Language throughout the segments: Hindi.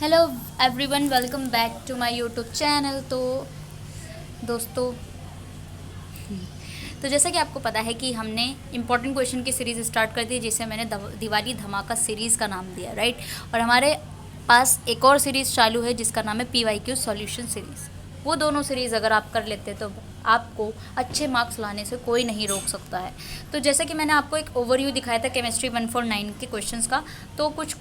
Hello everyone, welcome back to my YouTube channel. तो दोस्तों, जैसा कि आपको पता है कि हमने इंपॉर्टेंट क्वेश्चन की सीरीज़ स्टार्ट कर दी, जिसे मैंने दिवाली धमाका सीरीज़ का नाम दिया, राइट। और हमारे पास एक और सीरीज़ चालू है जिसका नाम है PYQ सॉल्यूशन सीरीज़। वो दोनों सीरीज़ अगर आप कर लेते तो आपको अच्छे मार्क्स लाने से कोई नहीं रोक सकता है। तो जैसा कि मैंने आपको एक ओवरव्यू दिखाया था केमिस्ट्री 149 के क्वेश्चंस का, तो कुछ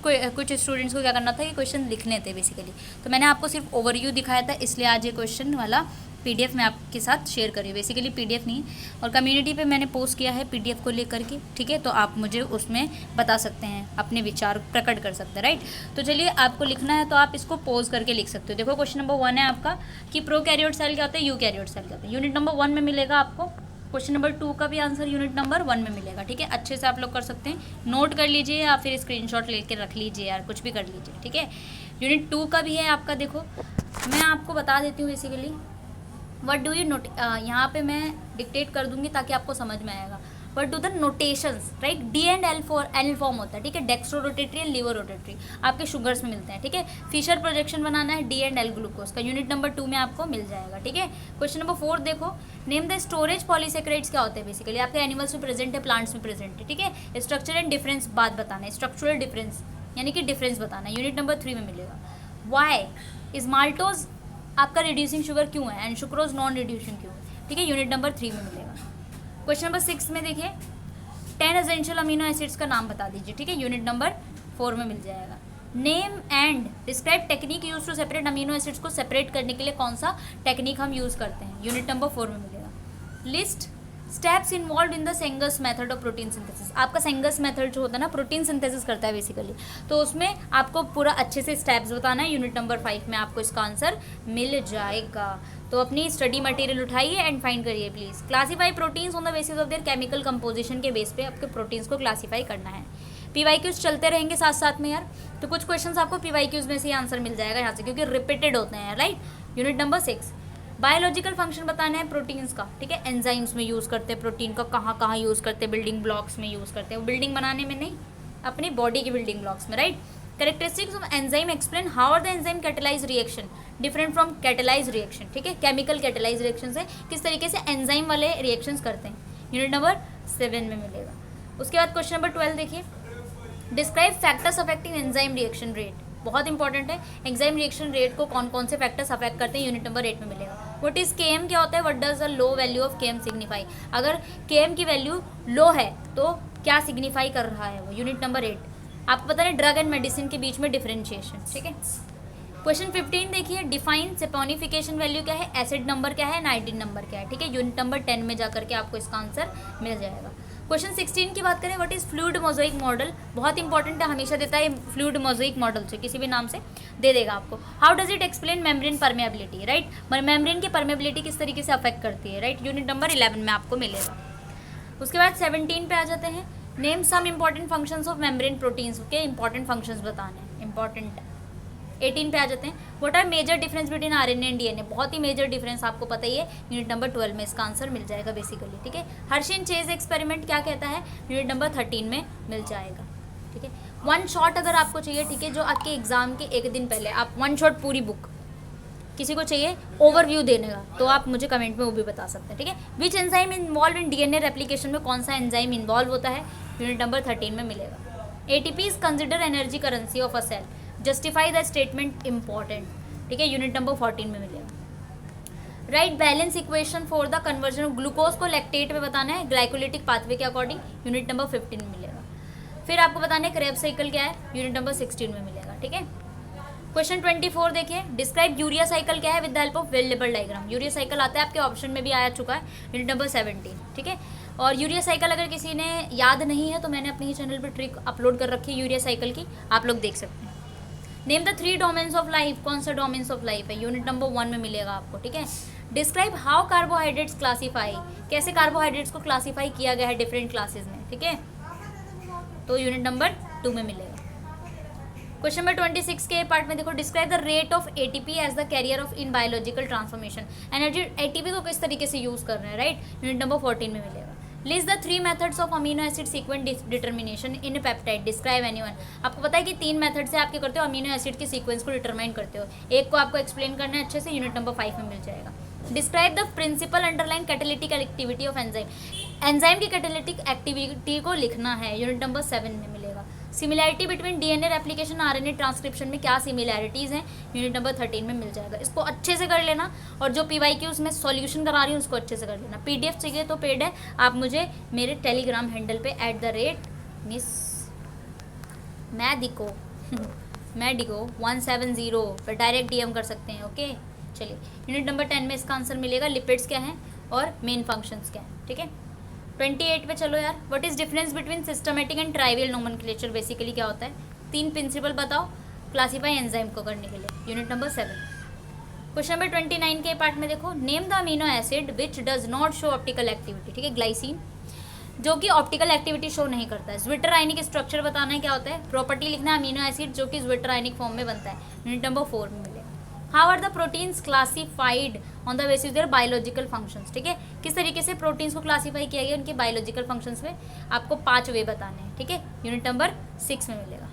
स्टूडेंट्स को क्या करना था कि क्वेश्चन लिखने थे बेसिकली। तो मैंने आपको सिर्फ ओवरव्यू दिखाया था, इसलिए आज ये क्वेश्चन वाला PDF मैं आपके साथ शेयर करी, बेसिकली PDF नहीं, और कम्युनिटी पे मैंने पोस्ट किया है PDF को लेकर के, ठीक है। तो आप मुझे उसमें बता सकते हैं, अपने विचार प्रकट कर सकते हैं, राइट। तो चलिए, आपको लिखना है तो आप इसको पोज करके लिख सकते हो। देखो, क्वेश्चन नंबर 1 है आपका कि प्रोकैरियोट सेल क्या होता है, यूकैरियोट सेल क्या होता है। यूनिट नंबर 1 में मिलेगा आपको। क्वेश्चन नंबर 2 का भी आंसर यूनिट नंबर 1 में मिलेगा, ठीक है। अच्छे से आप लोग कर सकते हैं, नोट कर लीजिए या फिर स्क्रीनशॉट लेके रख लीजिए यार, कुछ भी कर लीजिए, ठीक है। यूनिट 2 का भी है आपका। देखो, मैं आपको बता देती हूँ basically what do you note, यहाँ पे मैं डिक्टेट कर दूंगी ताकि आपको समझ में आएगा। What do the notations, right. D and L form होता है, ठीक है। Dextro rotatory and laevo rotatory आपके शुगर्स में मिलते हैं, ठीक है। फिशर प्रोजेक्शन बनाना है D and L ग्लूकोज का, यूनिट नंबर 2 में आपको मिल जाएगा, ठीक है। क्वेश्चन नंबर 4 देखो, नेम द स्टोरेज पॉलीसेक्राइड्स क्या होते हैं। बेसिकली आपके एनिमल्स में प्रेजेंट है, प्लांट्स में प्रेजेंट है, ठीक है। स्ट्रक्चर एंड डिफरेंस बात बताना है, स्ट्रक्चरल डिफरेंस यानी कि डिफरेंस बताना है, यूनिट नंबर 3 में मिलेगा। वाई इज माल्टोज आपका रिड्यूसिंग शुगर क्यों है एंड सुक्रोज नॉन रिड्यूसिंग क्यों है, ठीक है। यूनिट नंबर 3 में मिलेगा। क्वेश्चन नंबर 6 में देखिए, 10 एसेंशियल अमीनो एसिड्स का नाम बता दीजिए, ठीक है। यूनिट नंबर 4 में मिल जाएगा। Name and describe technique use to separate amino acids को सेपरेट करने के लिए कौन सा टेक्निक हम यूज करते हैं, यूनिट नंबर 4 में मिलेगा। List steps involve in the Sanger's method of protein synthesis. आपका सेंगर्स मेथड जो होता है ना, प्रोटीन सिंथेसिस करता है बेसिकली, तो उसमें आपको पूरा अच्छे से स्टेप्स बताना है। यूनिट नंबर 5 में आपको इसका आंसर मिल जाएगा। तो अपनी स्टडी मटेरियल उठाइए एंड फाइंड करिए please. Classify proteins on the basis of their chemical composition के बेस पे आपके प्रोटीन्स को क्लासीफाई करना है। PYQs चलते रहेंगे साथ साथ में यार, तो कुछ क्वेश्चंस आपको PYQs में से आंसर मिल जाएगा यहाँ से, क्योंकि रिपीटेड होते हैं, right. Unit number 6 biological function बताना है प्रोटीन्स का, ठीक है। एंजाइम्स में यूज़ करते हैं प्रोटीन का, कहाँ कहाँ यूज़ करते हैं, बिल्डिंग ब्लॉक्स में यूज़ करते हैं, वो बिल्डिंग बनाने में नहीं, अपनी बॉडी की बिल्डिंग ब्लॉक्स में, right. Characteristics of enzyme explain how are the enzyme catalyse reaction different from catalyse reaction, ठीक है। केमिकल कैटेलाइज रिएक्शन से किस तरीके से एंजाइम वाले रिएक्शंस करते हैं, यूनिट नंबर 7 में मिलेगा। उसके बाद क्वेश्चन नंबर 12 देखिए, describe factors affecting enzyme reaction rate, बहुत इंपॉर्टेंट है। एंजाइम रिएक्शन रेट को कौन कौन से फैक्टर्स अफेक्ट करते हैं, यूनिट नंबर 8 में मिलेगा। व्हाट इज Km क्या होता है, what does the low value of Km signify, अगर Km की वैल्यू लो है तो क्या सिग्निफाई कर रहा है वो, यूनिट नंबर 8। आपको पता है ड्रग एंड मेडिसिन के बीच में डिफरेंशिएशन, ठीक है। क्वेश्चन 15 देखिए, डिफाइन सेपोनिफिकेशन वैल्यू क्या है, एसिड नंबर क्या है, नाइट्रीन नंबर क्या है, ठीक है। यूनिट नंबर 10 में जाकर के आपको इसका आंसर मिल जाएगा। क्वेश्चन 16 की बात करें, what is fluid mosaic model, बहुत इंपॉर्टेंट है, हमेशा देता है फ्लूइड मोज़ाइक मॉडल से, किसी भी नाम से दे देगा आपको। How does it explain membrane permeability, right. Membrane की परमेबिलिटी किस तरीके से अफेक्ट करती है, राइट। यूनिट नंबर 11 में आपको मिलेगा। उसके बाद 17 पे आ जाते हैं, name some important functions of membrane proteins के इंपॉर्टेंट फंक्शंस बताने हैं, इंपॉर्टेंट। 18 पे आ जाते हैं, what are major difference between RNA and DNA, बहुत ही मेजर डिफरेंस आपको पता ही है, यूनिट नंबर 12 में इसका आंसर मिल जाएगा बेसिकली, ठीक है। हर्शिन चेज एक्सपेरिमेंट क्या कहता है, यूनिट नंबर 13 में मिल जाएगा, ठीक है। वन शॉट अगर आपको चाहिए, ठीक है, जो आपके एग्जाम के एक दिन पहले आप वन शॉट पूरी बुक किसी को चाहिए ओवरव्यू देने का, तो आप मुझे कमेंट में वो भी बता सकते हैं, ठीक है। Which enzyme involve in DNA replication में कौन सा एंजाइम इन्वॉल्व होता है, यूनिट नंबर 13 में मिलेगा। ATP is consider energy currency of a cell, justify the statement important, ठीक है, यूनिट नंबर 14 में मिलेगा। Write balance equation for the conversion of glucose को लैक्टेट में बताना है ग्लाइकोलिटिक पाथवे के अकॉर्डिंग, यूनिट नंबर 15 में मिलेगा। फिर आपको बताना है क्रेब्स साइकिल क्या है, यूनिट नंबर 16 में मिलेगा, ठीक है। क्वेश्चन 24 देखिए, डिस्क्राइब यूरिया साइकिल क्या है with the help of variable diagram, urea cycle आता है आपके ऑप्शन में भी आया चुका है, यूनिट नंबर 17, ठीक है। और यूरिया साइकिल अगर किसी ने याद नहीं है तो मैंने अपने ही चैनल पर ट्रिक अपलोड कर रखी है यूरिया साइकिल की, आप लोग देख सकते हैं। Name the 3 domains of life, कौन सा डोमेन्स ऑफ लाइफ है, यूनिट नंबर 1 में मिलेगा आपको, ठीक है। डिस्क्राइब हाउ कार्बोहाइड्रेट्स क्लासीफाई, कैसे कार्बोहाइड्रेट्स को क्लासीफाई किया गया है डिफरेंट क्लासेस में, ठीक है, तो यूनिट नंबर 2 में मिलेगा। क्वेश्चन नंबर 26 के पार्ट में देखो, describe the rate of ATP as the carrier of in biological transformation, energy ATP को किस तरीके से यूज कर रहे हैं, राइट, यूनिट नंबर 14 में मिलेगा। List the 3 methods of amino acid sequence determination in peptide, describe anyone. आपको पता है कि 3 मेथड से आप क्या करते हो, अमीनो एसिड के सीक्वेंस को डिटरमाइन करते हो। एक को आपको एक्सप्लेन करना है अच्छे से, यूनिट नंबर 5 में मिल जाएगा। Describe the principle underline catalytic activity of enzyme, enzyme की कैटालिटिक एक्टिविटी को लिखना है, यूनिट नंबर 7 में मिलेगा। Similarity between DNA replication RNA transcription में क्या सिमिलैरिटीज़ हैं, यूनिट नंबर 13 में मिल जाएगा। इसको अच्छे से कर लेना, और जो PYQs में सॉल्यूशन करा रही हूँ उसको अच्छे से कर लेना। PDF चाहिए तो पेड है, आप मुझे मेरे टेलीग्राम हैंडल पे @miss मैडिको 170 पर डायरेक्ट DM कर सकते हैं। ओके, चलिए यूनिट नंबर 10 में इसका आंसर मिलेगा, लिपिड्स क्या हैं और मेन फंक्शंस क्या हैं। ठीक है, 28 पे चलो यार। What is difference between systematic and trivial nomenclature, basically क्या होता है, 3 प्रिंसिपल बताओ क्लासीफाई एंजाइम को करने के लिए, यूनिट नंबर 7। क्वेश्चन नंबर 29 के पार्ट में देखो, name the amino acid which does not show optical activity. ठीक है, ग्लाइसिन जो कि ऑप्टिकल एक्टिविटी शो नहीं करता है। ज्विटर आयनिक स्ट्रक्चर बताना है क्या होता है, प्रॉपर्टी लिखना है अमीनो एसिड जो कि ज्विटर आयनिक फॉर्म में बनता है, यूनिट नंबर 4 में मिलेगा। How are the proteins classified on the basis their biological functions. ठीक है, किस तरीके से प्रोटीन्स को क्लासीफाई किया गया उनके बायोलॉजिकल फंक्शंस में, आपको 5 वे बताने हैं। ठीक है, यूनिट नंबर 6 में मिलेगा।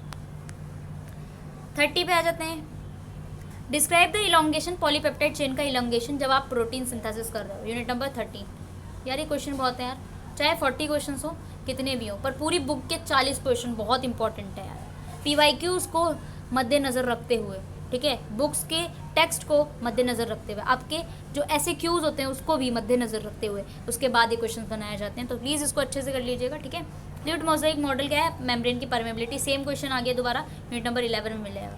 30 पे आ जाते हैं। Describe the elongation polypeptide chain का इलोंगेशन जब आप प्रोटीन सिंथेसिस कर रहे हो, यूनिट नंबर 13। यार ये क्वेश्चन बहुत है यार, चाहे 40 क्वेश्चन हो कितने भी हो, पर पूरी बुक के 40 क्वेश्चन बहुत इंपॉर्टेंट है यार। PYQs को मद्देनज़र रखते हुए, ठीक है, बुक्स के टेक्स्ट को मद्देनज़र रखते हुए, आपके जो SAQs होते हैं उसको भी मद्देनज़र रखते हुए उसके बाद ये क्वेश्चन बनाए जाते हैं। तो प्लीज़ इसको अच्छे से कर लीजिएगा। ठीक है, फ्लूइड मोज़ेक मॉडल क्या है, मेम्ब्रेन की परमेबिलिटी, सेम क्वेश्चन आ गया दोबारा, यूनिट नंबर 11 में मिलेगा।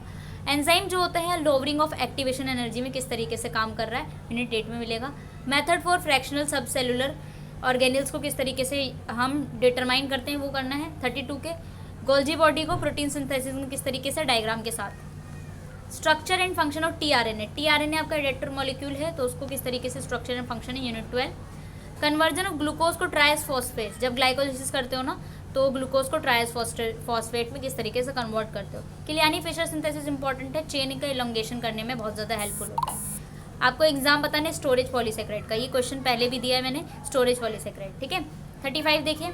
एंजाइम जो होता है लोवरिंग ऑफ एक्टिवेशन एनर्जी में किस तरीके से काम कर रहा है, यूनिट 8 में मिलेगा। मेथड फॉर फ्रैक्शनल सब सेलुलर ऑर्गेनिल्स को किस तरीके से हम डिटरमाइन करते हैं वो करना है 32 के। गोल्जी बॉडी को प्रोटीन सिंथेसिस में किस तरीके से, डायग्राम के साथ। Structure and function of tRNA, tRNA आपका एडेप्टर मॉलिक्यूल है तो उसको किस तरीके से स्ट्रक्चर एंड फंक्शन है, यूनिट 12। कन्वर्जन ऑफ ग्लूकोज को ट्राइस फॉस्फेट, जब ग्लाइकोलिसिस करते हो ना तो ग्लूकोज को ट्राइस फॉस्फेट में किस तरीके से कन्वर्ट करते हो। किलियानी फिशर सिंथेसिस इंपॉर्टेंट है, चेन का इलोंगेशन करने में बहुत ज़्यादा हेल्पफुल होता है। आपको एग्जाम बताने स्टोरेज पॉलीसेक्राइड का, ये क्वेश्चन पहले भी दिया है मैंने, स्टोरेज पॉलीसेक्राइड। ठीक है, 35 देखिए,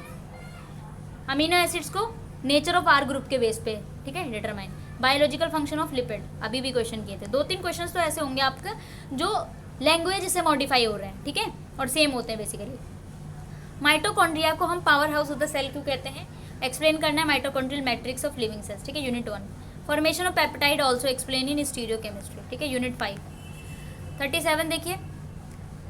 अमीनो एसिड्स को नेचर ऑफ आर ग्रुप के बेस पे, ठीक है, determine. Biological function of lipid, अभी भी क्वेश्चन किए थे। 2-3 क्वेश्चन तो ऐसे होंगे आपका जो लैंग्वेज से मॉडिफाई हो रहे हैं, ठीक है, और सेम होते हैं बेसिकली। माइटोकॉन्ड्रिया को हम power house of the cell क्यों कहते हैं, एक्सप्लेन करना है mitochondrial matrix of living cells. ठीक है, unit 1। Formation of peptide also explain in stereochemistry. ठीक है, यूनिट 5। 37 देखिए,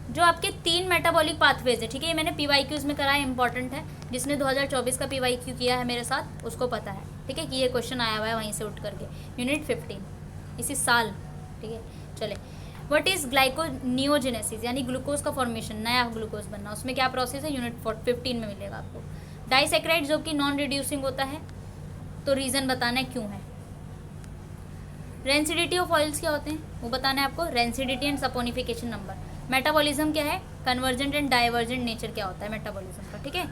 जो आपके 3 मेटाबॉलिक पाथवेज है, ठीक है, ये मैंने PYQs में कराया, इंपॉर्टेंट है। जिसने 2024 का PYQ किया है मेरे साथ उसको पता है, ठीक है, कि ये क्वेश्चन आया हुआ है वहीं से उठ करके, यूनिट 15 इसी साल। ठीक है, चले, व्हाट इज़ ग्लाइकोनियोजेनेसिस, यानी ग्लूकोज का फॉर्मेशन, नया ग्लूकोज बनना, उसमें क्या प्रोसेस है, यूनिट 15 में मिलेगा आपको। डाइसेक्राइड जो कि नॉन रिड्यूसिंग होता है, तो रीज़न बताना है क्यों है। रेंसिडिटी ऑफ ऑयल्स क्या होते हैं वो बताना है आपको, rancidity and saponification number. Metabolism क्या है, कन्वर्जेंट एंड डाइवर्जेंट नेचर क्या होता है मेटाबॉलिज्म का। ठीक है,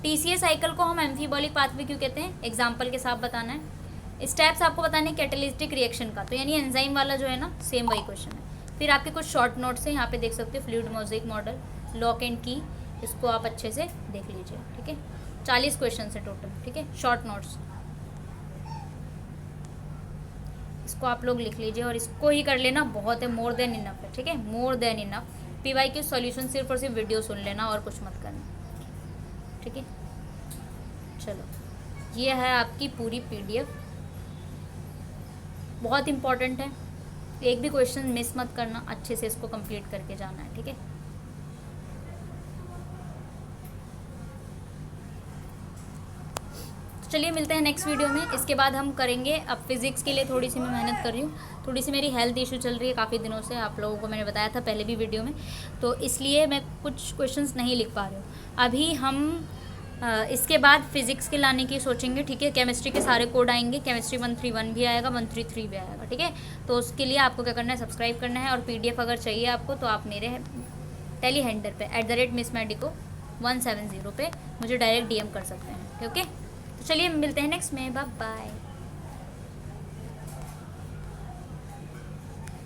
TCA साइकिल को हम एम्फीबॉलिक पाथवे क्यों कहते हैं, एग्जाम्पल के साथ बताना है। स्टेप्स आपको बताने हैं कैटालिटिक रिएक्शन का, तो यानी एंजाइम वाला जो है ना सेम वही क्वेश्चन है। फिर आपके कुछ शॉर्ट नोट्स हैं, यहाँ पे देख सकते हो, fluid mosaic model, lock and की, इसको आप अच्छे से देख लीजिए। ठीक है, 40 क्वेश्चन है टोटल। ठीक है, शॉर्ट नोट्स, इसको आप लोग लिख लीजिए और इसको ही कर लेना, बहुत है, मोर देन इनफ है। ठीक है, more than enough. PYQ solution सिर्फ और सिर्फ वीडियो सुन लेना और कुछ मत करना। ठीक है, चलो, ये है आपकी पूरी PDF, बहुत इंपॉर्टेंट है, एक भी क्वेश्चन मिस मत करना, अच्छे से इसको कंप्लीट करके जाना है। ठीक है, चलिए मिलते हैं नेक्स्ट वीडियो में। इसके बाद हम करेंगे, अब फिज़िक्स के लिए थोड़ी सी मैं मेहनत कर रही हूँ, थोड़ी सी मेरी हेल्थ इशू चल रही है काफ़ी दिनों से, आप लोगों को मैंने बताया था पहले भी वीडियो में, तो इसलिए मैं कुछ क्वेश्चंस नहीं लिख पा रही हूँ अभी। हम इसके बाद फिज़िक्स के लाने की सोचेंगे। ठीक है, केमिस्ट्री के सारे कोड आएंगे, केमिस्ट्री 131 भी आएगा, 133 भी आएगा। ठीक है, तो उसके लिए आपको क्या करना है, सब्सक्राइब करना है, और PDF अगर चाहिए आपको तो आप मेरे टेली हैंडल पे @miss मैडिको 170 पे मुझे डायरेक्ट DM कर सकते हैं। ओके, तो चलिए मिलते हैं नेक्स्ट में, बाय बाय।